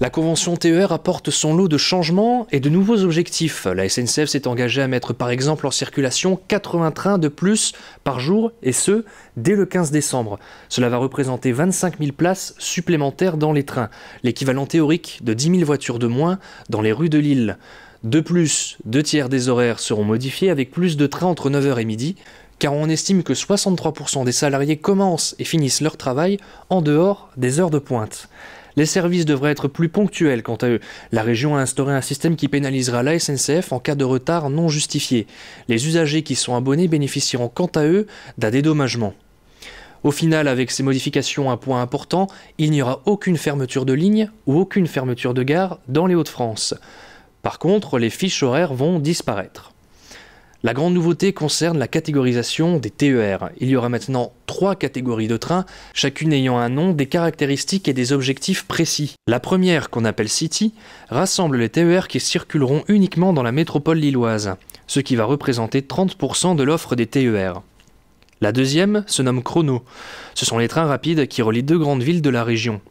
La convention TER apporte son lot de changements et de nouveaux objectifs. La SNCF s'est engagée à mettre par exemple en circulation 80 trains de plus par jour, et ce, dès le 15 décembre. Cela va représenter 25 000 places supplémentaires dans les trains, l'équivalent théorique de 10 000 voitures de moins dans les rues de Lille. De plus, 2/3 des horaires seront modifiés avec plus de trains entre 9h et midi, car on estime que 63% des salariés commencent et finissent leur travail en dehors des heures de pointe. Les services devraient être plus ponctuels quant à eux. La région a instauré un système qui pénalisera la SNCF en cas de retard non justifié. Les usagers qui sont abonnés bénéficieront quant à eux d'un dédommagement. Au final, avec ces modifications, un point important, il n'y aura aucune fermeture de ligne ou aucune fermeture de gare dans les Hauts-de-France. Par contre, les fiches horaires vont disparaître. La grande nouveauté concerne la catégorisation des TER. Il y aura maintenant 3 catégories de trains, chacune ayant un nom, des caractéristiques et des objectifs précis. La première, qu'on appelle City, rassemble les TER qui circuleront uniquement dans la métropole lilloise, ce qui va représenter 30% de l'offre des TER. La deuxième se nomme Chrono. Ce sont les trains rapides qui relient 2 grandes villes de la région.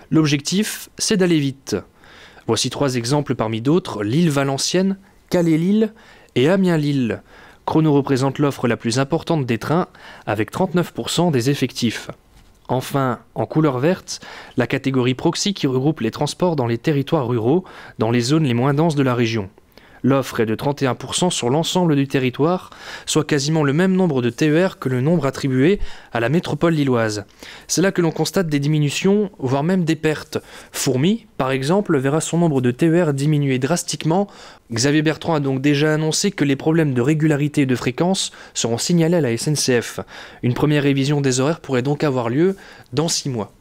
L'objectif, c'est d'aller vite. Voici 3 exemples parmi d'autres: Lille-Valenciennes, Calais-Lille et Amiens-Lille. Chrono représente l'offre la plus importante des trains, avec 39% des effectifs. Enfin, en couleur verte, la catégorie Proxy qui regroupe les transports dans les territoires ruraux, dans les zones les moins denses de la région. L'offre est de 31% sur l'ensemble du territoire, soit quasiment le même nombre de TER que le nombre attribué à la métropole lilloise. C'est là que l'on constate des diminutions, voire même des pertes. Fourmi, par exemple, verra son nombre de TER diminuer drastiquement. Xavier Bertrand a donc déjà annoncé que les problèmes de régularité et de fréquence seront signalés à la SNCF. Une première révision des horaires pourrait donc avoir lieu dans 6 mois.